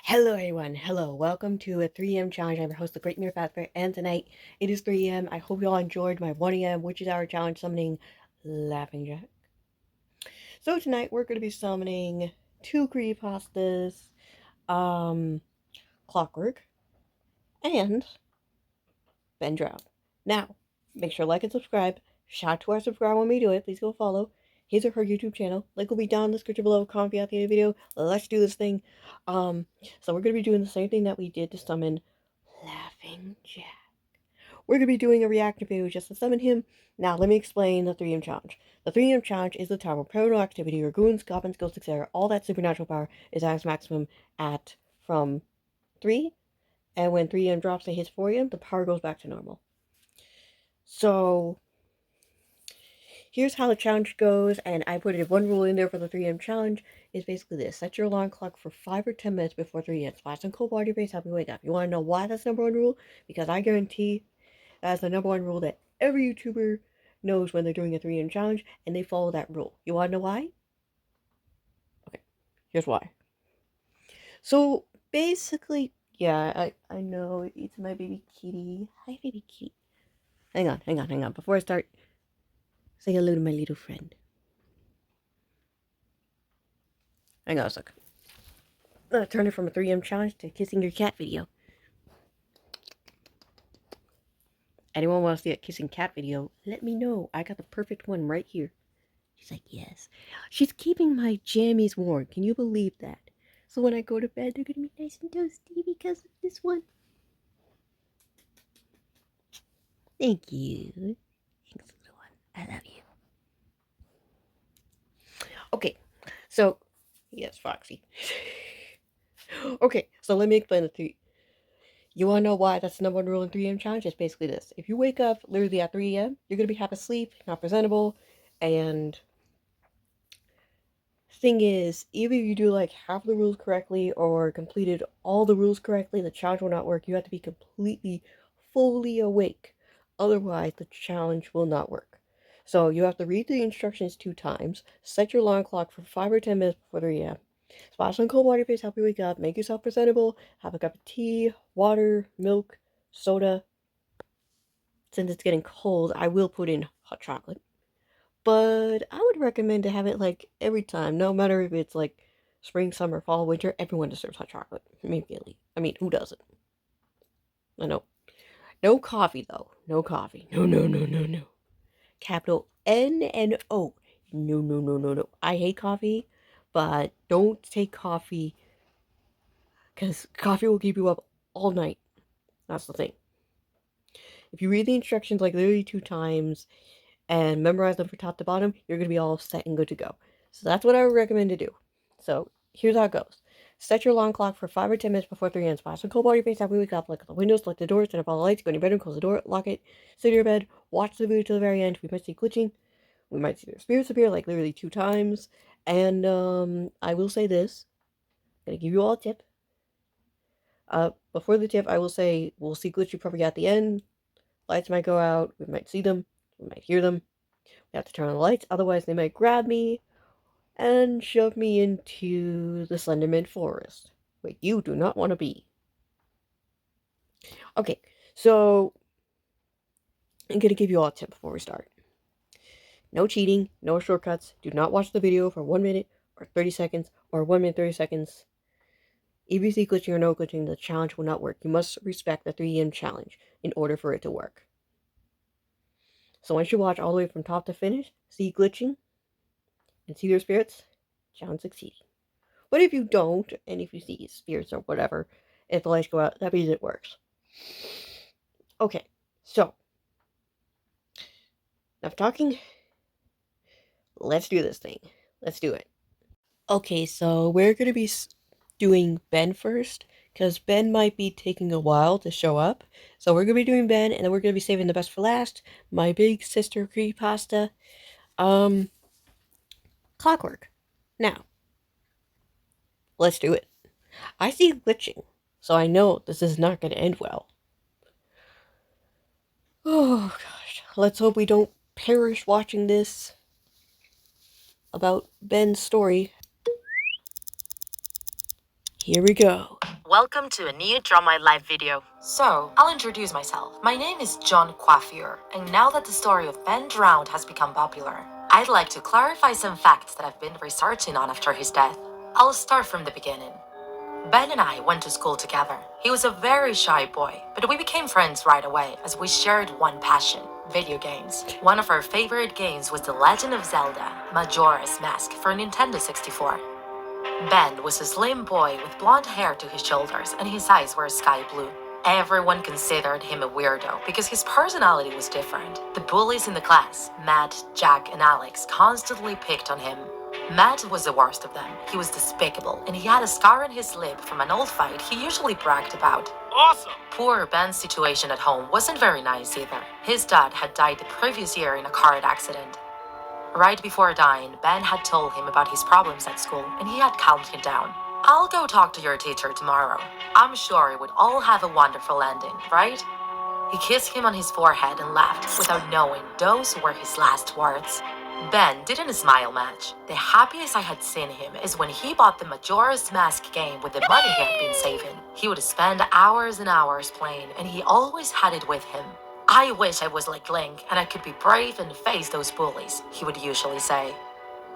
Hello everyone, hello, welcome to a 3am challenge. I'm your host, the Great Mervamps, and tonight it is 3am. I hope you all enjoyed my 1am, which is our challenge summoning Laughing Jack. So tonight we're going to be summoning 2 Creepypastas, Clockwork, and Ben Drown. Now, make sure to like and subscribe. Shout out to our subscriber when we do it. Please go follow his or her YouTube channel. Link will be down in the description below. Comment at the end of the video. Let's do this thing. So we're going to be doing the same thing that we did to summon Laughing Jack. We're going to be doing a reaction video just to summon him. Now, let me explain the 3M challenge. The 3M challenge is the time where paranormal activity, or goons, goblins, ghosts, etc., all that supernatural power is at its maximum at from 3. And when 3M drops and hits 4M, the power goes back to normal. So, here's how the challenge goes, and I put one rule in there for the 3M challenge. Is basically this: set your alarm clock for 5 or 10 minutes before 3M. Splash some cold water on your face, help you wake up. You want to know why that's number 1 rule? Because I guarantee that's the number 1 rule that every YouTuber knows when they're doing a 3M challenge, and they follow that rule. You want to know why? Okay, here's why. So, basically, yeah, I know, it's my baby kitty. Hi, baby kitty. Hang on. Before I start, say hello to my little friend. Hang on a sec. I'm gonna turn it from a 3M challenge to kissing your cat video. Anyone wants to see a kissing cat video, let me know. I got the perfect one right here. She's like, yes. She's keeping my jammies warm. Can you believe that? So when I go to bed, they're gonna be nice and toasty because of this one. Thank you. Thanks, little one. I love you. Okay, so, yes, Foxy. Okay, so let me explain the 3. You want to know why that's the number 1 rule in 3M challenge? It's basically this. If you wake up literally at 3 a.m., you're going to be half asleep, not presentable, and thing is, either you do like half the rules correctly or completed all the rules correctly, the challenge will not work. You have to be completely, fully awake. Otherwise, the challenge will not work. So you have to read the instructions 2 times, set your alarm clock for 5 or 10 minutes before 3 a.m., splash some cold water face, help you wake up, make yourself presentable, have a cup of tea, water, milk, soda. Since it's getting cold, I will put in hot chocolate. But I would recommend to have it like every time, no matter if it's like spring, summer, fall, winter, everyone deserves hot chocolate. Immediately. I mean, who doesn't? I know. No coffee, though. No coffee. No. Capital N-N-O. No. I hate coffee, but don't take coffee because coffee will keep you up all night. That's the thing. If you read the instructions like literally 2 times and memorize them from top to bottom, you're going to be all set and good to go. So that's what I would recommend to do. So here's how it goes. Set your alarm clock for 5 or 10 minutes before 3 a.m. Splash some cold water your face after we wake up. Look at the windows, lock the doors, turn up all the lights, go in your bedroom, close the door, lock it, sit in your bed, watch the video till the very end. We might see glitching. We might see their spirits appear like literally 2 times. And I will say this. I'm going to give you all a tip. Before the tip, I will say we'll see glitchy property at the end. Lights might go out. We might see them. We might hear them. We have to turn on the lights, otherwise they might grab me and shove me into the Slenderman forest, where you do not want to be. Okay, so I'm going to give you all a tip before we start. No cheating, no shortcuts. Do not watch the video for 1 minute or 30 seconds or 1 minute 30 seconds. If you see glitching or no glitching, the challenge will not work. You must respect the 3M challenge in order for it to work. So once you watch all the way from top to finish, see glitching, and see their spirits, challenge succeeding. But if you don't, and if you see spirits or whatever, if the lights go out, that means it works. Okay, so, enough talking. Let's do this thing. Let's do it. Okay, so we're going to be doing Ben first, because Ben might be taking a while to show up. So we're going to be doing Ben, and then we're going to be saving the best for last. My big sister Creepypasta. Clockwork. Now, let's do it. I see glitching, so I know this is not going to end well. Oh gosh, let's hope we don't perish watching this. about Ben's story. Here we go. Welcome to a new Drama Live video. So, I'll introduce myself. My name is John Coiffure, and now that the story of Ben Drowned has become popular, I'd like to clarify some facts that I've been researching on after his death. I'll start from the beginning. Ben and I went to school together. He was a very shy boy, but we became friends right away as we shared one passion: video games. One of our favorite games was The Legend of Zelda: Majora's Mask for Nintendo 64. Ben was a slim boy with blonde hair to his shoulders and his eyes were sky blue. Everyone considered him a weirdo because his personality was different. The bullies in the class, Matt, Jack, and Alex, constantly picked on him. Matt was the worst of them. He was despicable, and he had a scar on his lip from an old fight he usually bragged about. Awesome! Poor Ben's situation at home wasn't very nice either. His dad had died the previous year in a car accident. Right before dying, Ben had told him about his problems at school, and he had calmed him down. "I'll go talk to your teacher tomorrow. I'm sure it would all have a wonderful ending, right?" He kissed him on his forehead and laughed, without knowing those were his last words. Ben didn't smile much. The happiest I had seen him is when he bought the Majora's Mask game with the money he had been saving. He would spend hours and hours playing, and he always had it with him. "I wish I was like Link and I could be brave and face those bullies," he would usually say.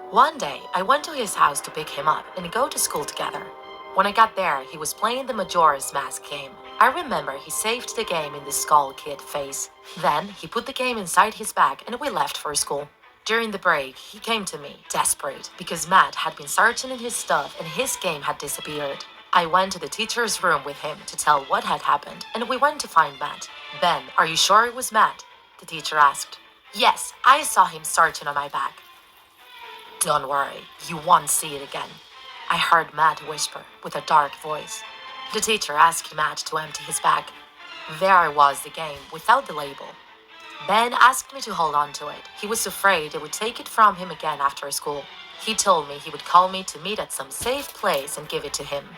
One day, I went to his house to pick him up and go to school together. When I got there, he was playing the Majora's Mask game. I remember he saved the game in the Skull Kid phase. Then, he put the game inside his bag and we left for school. During the break, he came to me, desperate, because Matt had been searching in his stuff and his game had disappeared. I went to the teacher's room with him to tell what had happened, and we went to find Matt. "Ben, are you sure it was Matt?" the teacher asked. "Yes, I saw him searching on my bag." "Don't worry, you won't see it again," I heard Matt whisper with a dark voice. The teacher asked Matt to empty his bag. There was the game, without the label. Ben asked me to hold on to it. He was afraid I would take it from him again after school. He told me he would call me to meet at some safe place and give it to him.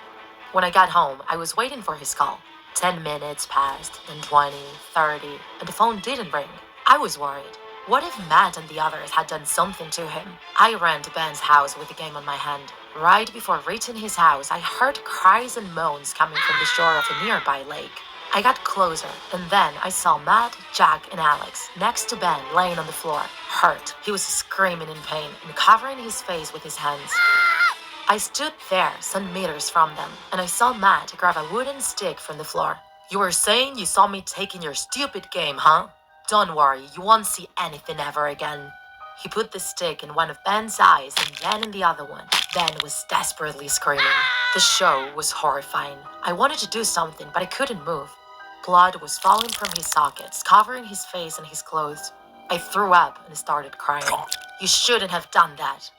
When I got home, I was waiting for his call. 10 minutes passed, then 20, 30, and the phone didn't ring. I was worried. What if Matt and the others had done something to him? I ran to Ben's house with the game on my hand. Right before reaching his house, I heard cries and moans coming from the shore of a nearby lake. I got closer, and then I saw Matt, Jack, and Alex next to Ben laying on the floor, hurt. He was screaming in pain and covering his face with his hands. I stood there some meters from them, and I saw Matt grab a wooden stick from the floor. "You were saying you saw me taking your stupid game, huh? Don't worry, you won't see anything ever again." He put the stick in one of Ben's eyes and then in the other one. Ben was desperately screaming. The show was horrifying. I wanted to do something, but I couldn't move. Blood was falling from his sockets, covering his face and his clothes. I threw up and started crying. "You shouldn't have done that,"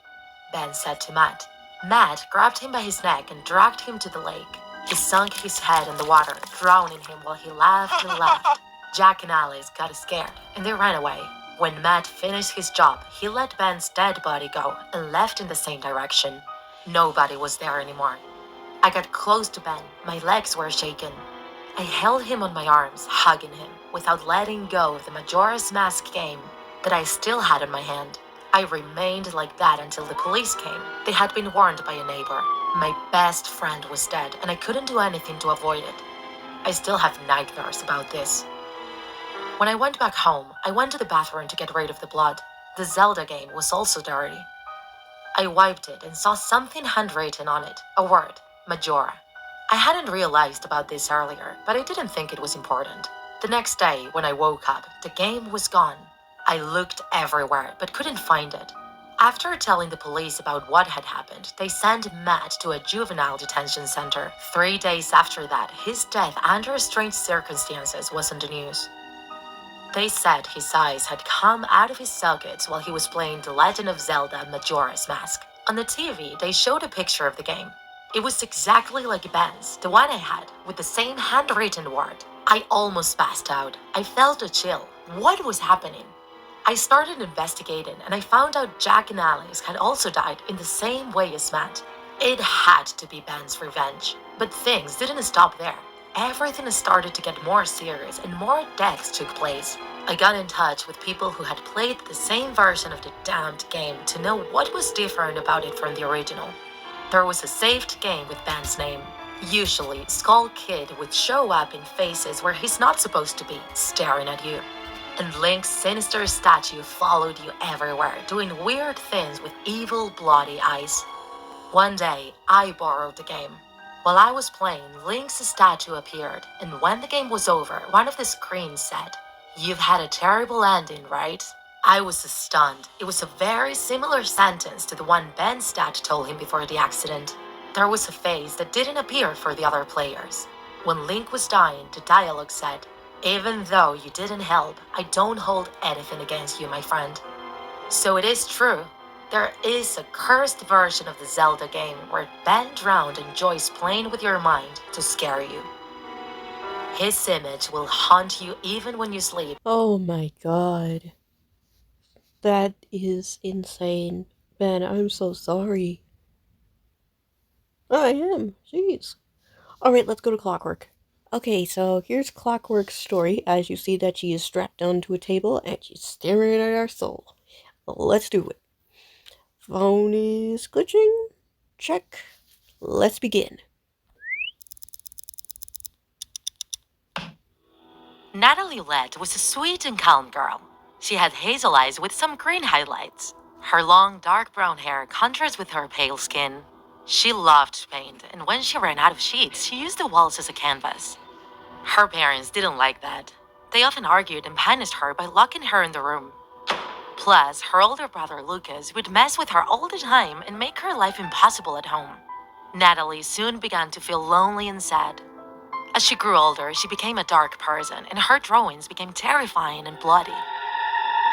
Ben said to Matt. Matt grabbed him by his neck and dragged him to the lake. He sunk his head in the water, drowning him while he laughed and laughed. Jack and Alice got scared, and they ran away. When Matt finished his job, he let Ben's dead body go and left in the same direction. Nobody was there anymore. I got close to Ben. My legs were shaking. I held him on my arms, hugging him, without letting go of the Majora's Mask game that I still had in my hand. I remained like that until the police came. They had been warned by a neighbor. My best friend was dead, and I couldn't do anything to avoid it. I still have nightmares about this. When I went back home, I went to the bathroom to get rid of the blood. The Zelda game was also dirty. I wiped it and saw something handwritten on it, a word, Majora. I hadn't realized about this earlier, but I didn't think it was important. The next day, when I woke up, the game was gone. I looked everywhere, but couldn't find it. After telling the police about what had happened, they sent Matt to a juvenile detention center. 3 days after that, his death under strange circumstances was on the news. They said his eyes had come out of his sockets while he was playing The Legend of Zelda: Majora's Mask. On the TV, they showed a picture of the game. It was exactly like Ben's, the one I had, with the same handwritten word. I almost passed out. I felt a chill. What was happening? I started investigating, and I found out Jack and Alex had also died in the same way as Matt. It had to be Ben's revenge. But things didn't stop there. everything started to get more serious and more deaths took place. I got in touch with people who had played the same version of the damned game to know what was different about it from the original. There was a saved game with Ben's name. Usually, Skull Kid would show up in faces where he's not supposed to be, staring at you. And Link's sinister statue followed you everywhere, doing weird things with evil, bloody eyes. One day, I borrowed the game. While I was playing, Link's statue appeared, and when the game was over, one of the screens said, "You've had a terrible ending, right?" I was stunned. It was a very similar sentence to the one Ben's dad told him before the accident. There was a face that didn't appear for the other players. When Link was dying, the dialogue said, "Even though you didn't help, I don't hold anything against you, my friend." So it is true. There is a cursed version of the Zelda game where Ben drowned enjoys playing with your mind to scare you. His image will haunt you even when you sleep. Oh my god. That is insane. Ben, I'm so sorry. I am. Jeez. Alright, let's go to Clockwork. Okay, so here's Clockwork's story as you see that she is strapped down to a table and she's staring at our soul. Let's do it. Phone is glitching. Check. Let's begin. Natalie Ouellette was a sweet and calm girl. She had hazel eyes with some green highlights. Her long, dark brown hair contrasts with her pale skin. She loved to paint, and when she ran out of sheets, she used the walls as a canvas. Her parents didn't like that. They often argued and punished her by locking her in the room. Plus, her older brother Lucas would mess with her all the time and make her life impossible at home. Natalie soon began to feel lonely and sad. As she grew older, she became a dark person, and her drawings became terrifying and bloody.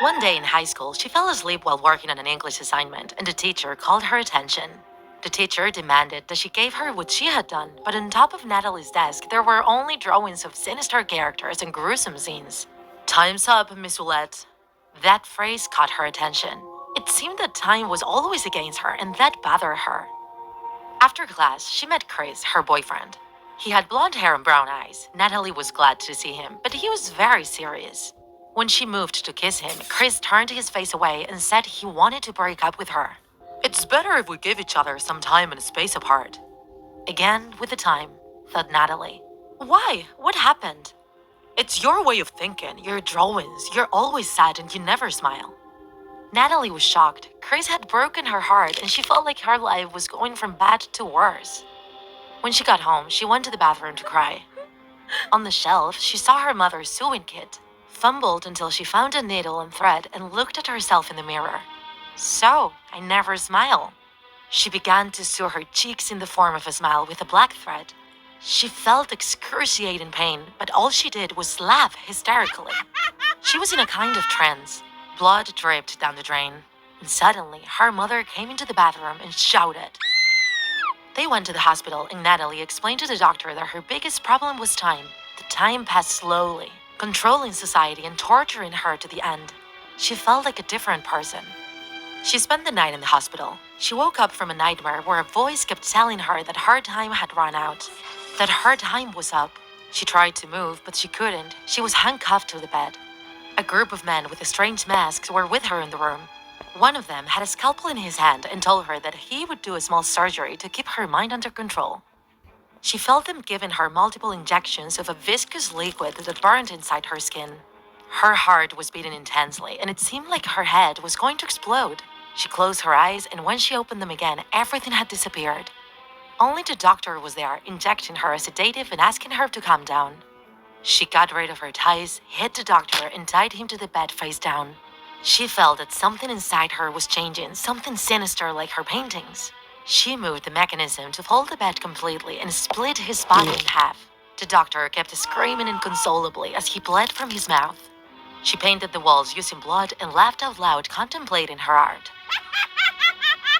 One day in high school, she fell asleep while working on an English assignment, and the teacher called her attention. The teacher demanded that she gave her what she had done, but on top of Natalie's desk, there were only drawings of sinister characters and gruesome scenes. "Time's up, Miss Ouellette." That phrase caught her attention. It seemed that time was always against her, and that bothered her. After class, she met Chris, her boyfriend. He had blonde hair and brown eyes. Natalie was glad to see him, but he was very serious. When she moved to kiss him, Chris turned his face away and said he wanted to break up with her. "It's better if we give each other some time and space apart." Again with the time, thought Natalie. Why? What happened? "It's your way of thinking, your drawings. You're always sad and you never smile." Natalie was shocked. Chris had broken her heart and she felt like her life was going from bad to worse. When she got home, she went to the bathroom to cry. On the shelf, she saw her mother's sewing kit, fumbled until she found a needle and thread and looked at herself in the mirror. "So, I never smile." She began to sew her cheeks in the form of a smile with a black thread. She felt excruciating pain, but all she did was laugh hysterically. She was in a kind of trance. Blood dripped down the drain, and suddenly her mother came into the bathroom and shouted. They went to the hospital, and Natalie explained to the doctor that her biggest problem was time. The time passed slowly, controlling society and torturing her to the end. She felt like a different person. She spent the night in the hospital. She woke up from a nightmare where a voice kept telling her that her time had run out, that her time was up. She tried to move, but she couldn't. She was handcuffed to the bed. A group of men with strange masks were with her in the room. One of them had a scalpel in his hand and told her that he would do a small surgery to keep her mind under control. She felt them giving her multiple injections of a viscous liquid that burned inside her skin. Her heart was beating intensely, and it seemed like her head was going to explode. She closed her eyes, and when she opened them again, everything had disappeared. Only the doctor was there, injecting her a sedative and asking her to calm down. She got rid of her ties, hit the doctor, and tied him to the bed face down. She felt that something inside her was changing, something sinister like her paintings. She moved the mechanism to fold the bed completely and split his body in half. The doctor kept screaming inconsolably as he bled from his mouth. She painted the walls using blood and laughed out loud, contemplating her art.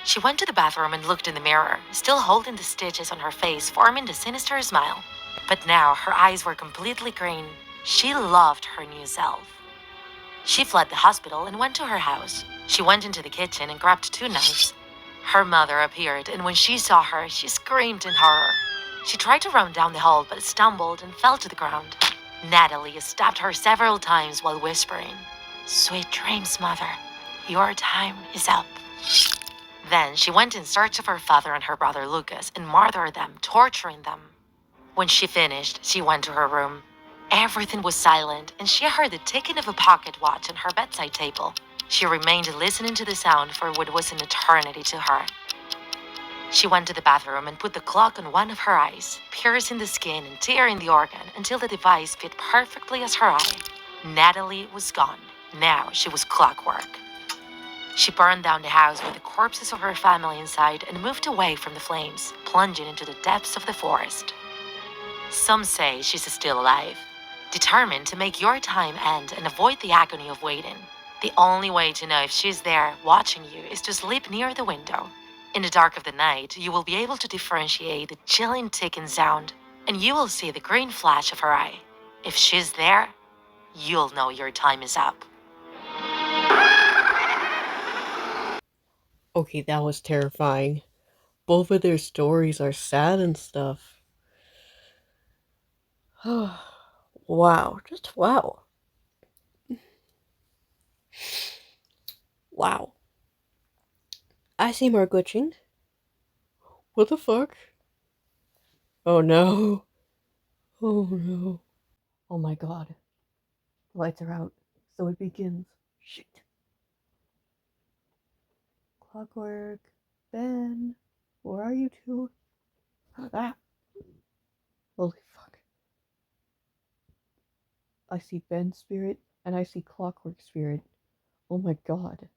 She went to the bathroom and looked in the mirror, still holding the stitches on her face, forming the sinister smile. But now her eyes were completely green. She loved her new self. She fled the hospital and went to her house. She went into the kitchen and grabbed 2 knives. Her mother appeared, and when she saw her, she screamed in horror. She tried to run down the hall but stumbled and fell to the ground. Natalie stabbed her several times while whispering, "Sweet dreams, mother. Your time is up." Then she went in search of her father and her brother Lucas and martyred them, torturing them. When she finished, she went to her room. Everything was silent, and she heard the ticking of a pocket watch on her bedside table. She remained listening to the sound for what was an eternity to her. She went to the bathroom and put the clock on one of her eyes, piercing the skin and tearing the organ until the device fit perfectly as her eye. Natalie was gone. Now she was Clockwork. She burned down the house with the corpses of her family inside and moved away from the flames, plunging into the depths of the forest. Some say she's still alive, determined to make your time end and avoid the agony of waiting. The only way to know if she's there watching you is to sleep near the window. In the dark of the night, you will be able to differentiate the chilling ticking sound, and you will see the green flash of her eye. If she's there, you'll know your time is up. Okay, that was terrifying. Both of their stories are sad and stuff. Wow, just wow. Wow. I see more glitching. What the fuck? Oh no. Oh no. Oh my god. The lights are out, so it begins. Shit. Clockwork. Ben. Where are you two? Ah. Holy fuck. I see Ben's spirit, and I see Clockwork's spirit. Oh my god.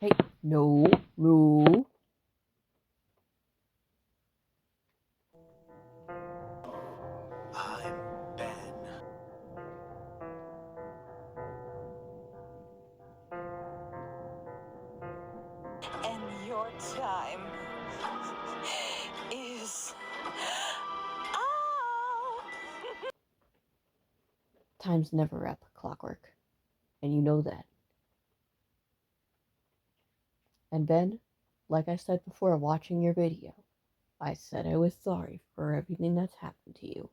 Hey, no, no. I'm Ben. And your time is up. Time's never up, Clockwork. And you know that. And Ben, like I said before watching your video, I said I was sorry for everything that's happened to you.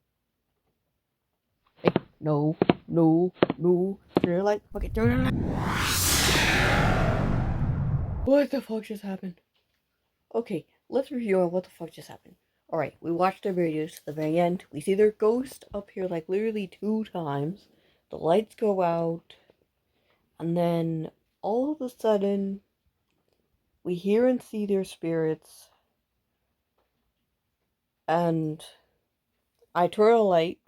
Hey, no, no, no. Turn your light. Okay, turn your light. What the fuck just happened? Okay, let's review on what the fuck just happened. Alright, we watched their videos to the very end. We see their ghost up here like literally 2 times. The lights go out. And then all of a sudden, we hear and see their spirits. And I turn a light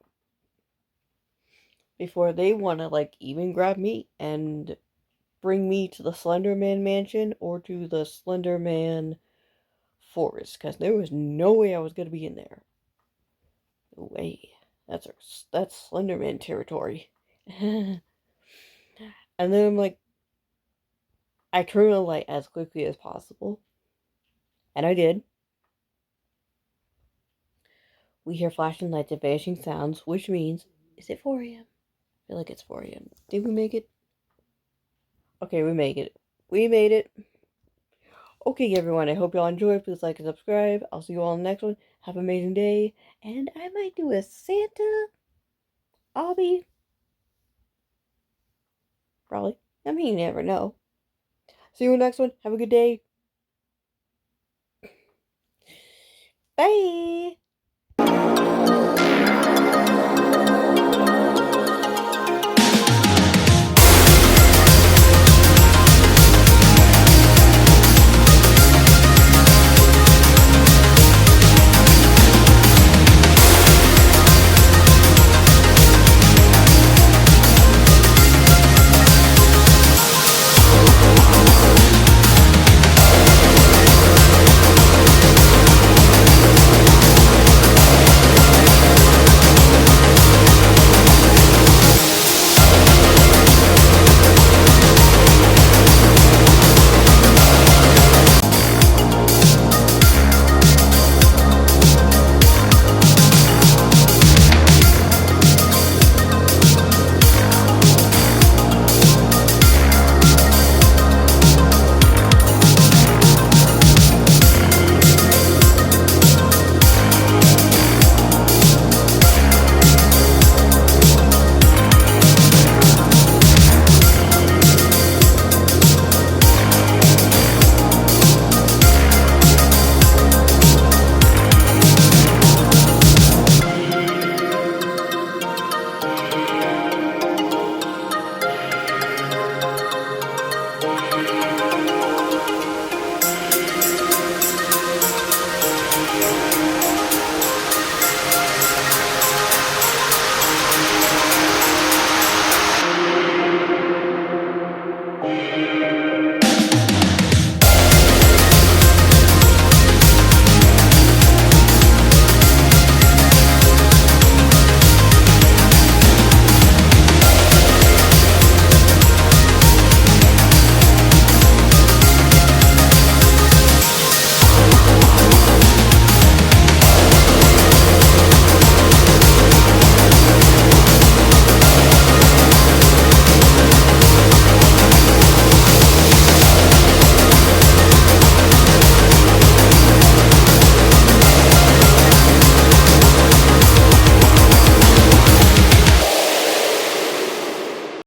before they want to like even grab me and bring me to the Slenderman mansion or to the Slenderman forest, because there was no way I was going to be in there. No way. That's Slenderman territory. And then I'm like, I turn the light as quickly as possible. And I did. We hear flashing lights and vanishing sounds, which means, is it 4 a.m.? I feel like it's 4 a.m. Did we make it? Okay, we make it. We made it. Okay, everyone, I hope y'all enjoyed. Please like and subscribe. I'll see you all in the next one. Have an amazing day. And I might do a Santa obby. Probably. I mean, you never know. See you in the next one. Have a good day. Bye.